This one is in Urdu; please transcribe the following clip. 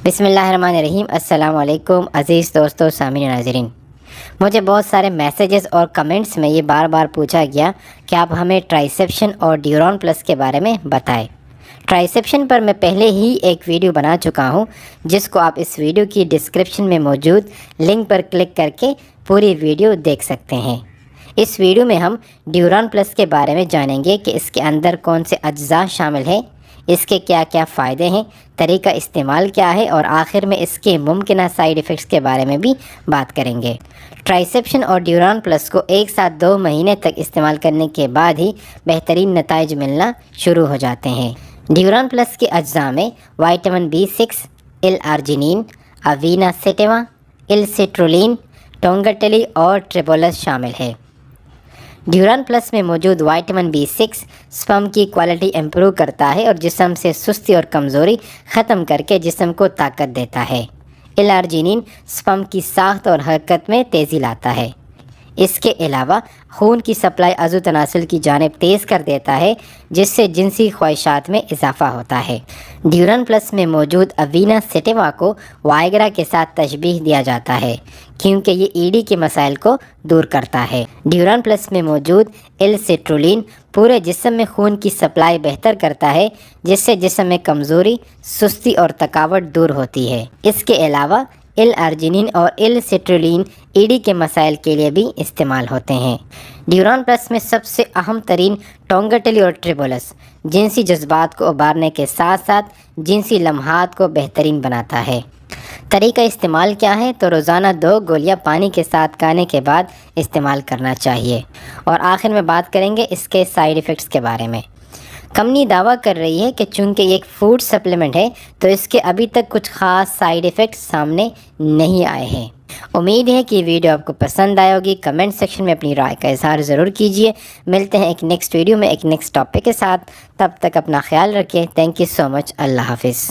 بسم اللہ الرحمن الرحیم۔ السلام علیکم عزیز دوستو، سامعین ناظرین۔ مجھے بہت سارے میسیجز اور کمنٹس میں یہ بار بار پوچھا گیا کہ آپ ہمیں ٹرائسیپشن اور ڈیورون پلس کے بارے میں بتائیں۔ ٹرائسیپشن پر میں پہلے ہی ایک ویڈیو بنا چکا ہوں، جس کو آپ اس ویڈیو کی ڈسکرپشن میں موجود لنک پر کلک کر کے پوری ویڈیو دیکھ سکتے ہیں۔ اس ویڈیو میں ہم ڈیورون پلس کے بارے میں جانیں گے کہ اس کے اندر کون سے اجزاء شامل ہیں، اس کے کیا کیا فائدے ہیں، طریقہ استعمال کیا ہے، اور آخر میں اس کے ممکنہ سائیڈ ایفیکٹس کے بارے میں بھی بات کریں گے۔ ٹرائسیپشن اور ڈیورون پلس کو ایک ساتھ 2 مہینے تک استعمال کرنے کے بعد ہی بہترین نتائج ملنا شروع ہو جاتے ہیں۔ ڈیورون پلس کے اجزاء میں وائٹامن B6، L-آرجینین، اوینا سیٹیوا، L-سٹرولین، ٹونگاٹلی اور ٹریبولس شامل ہے۔ ڈیورون پلس میں موجود وائٹامن B6 سپرم کی کوالٹی امپروو کرتا ہے اور جسم سے سستی اور کمزوری ختم کر کے جسم کو طاقت دیتا ہے۔ L-آرجینین سپرم کی ساخت اور حرکت میں تیزی لاتا ہے۔ اس کے علاوہ خون کی سپلائی عضو تناسل کی جانب تیز کر دیتا ہے، جس سے جنسی خواہشات میں اضافہ ہوتا ہے۔ ڈیورون پلس میں موجود اوینا سیٹیوا کو وائگرا کے ساتھ تشبیہ دیا جاتا ہے، کیونکہ یہ ایڈی کے مسائل کو دور کرتا ہے۔ ڈیورون پلس میں موجود L-سٹرولین پورے جسم میں خون کی سپلائی بہتر کرتا ہے، جس سے جسم میں کمزوری، سستی اور تھکاوٹ دور ہوتی ہے۔ اس کے علاوہ L-آرجینین اور L-سٹرولین ایڈی کے مسائل کے لیے بھی استعمال ہوتے ہیں۔ ڈیورون پلس میں سب سے اہم ترین ٹونگاٹلی اور ٹریبولس جنسی جذبات کو ابھارنے کے ساتھ ساتھ جنسی لمحات کو بہترین بناتا ہے۔ طریقہ استعمال کیا ہے؟ تو روزانہ 2 گولیاں پانی کے ساتھ کھانے کے بعد استعمال کرنا چاہیے۔ اور آخر میں بات کریں گے اس کے سائیڈ ایفیکٹس کے بارے میں۔ کمپنی دعویٰ کر رہی ہے کہ چونکہ یہ ایک فوڈ سپلیمنٹ ہے تو اس کے ابھی تک کچھ خاص سائیڈ ایفیکٹس سامنے نہیں آئے ہیں۔ امید ہے کہ یہ ویڈیو آپ کو پسند آئے ہوگی۔ کمنٹ سیکشن میں اپنی رائے کا اظہار ضرور کیجیے۔ ملتے ہیں ایک نیکسٹ ویڈیو میں ایک نیکسٹ ٹاپک کے ساتھ۔ تب تک اپنا خیال رکھیں۔ تھینک یو سو مچ۔ اللہ حافظ۔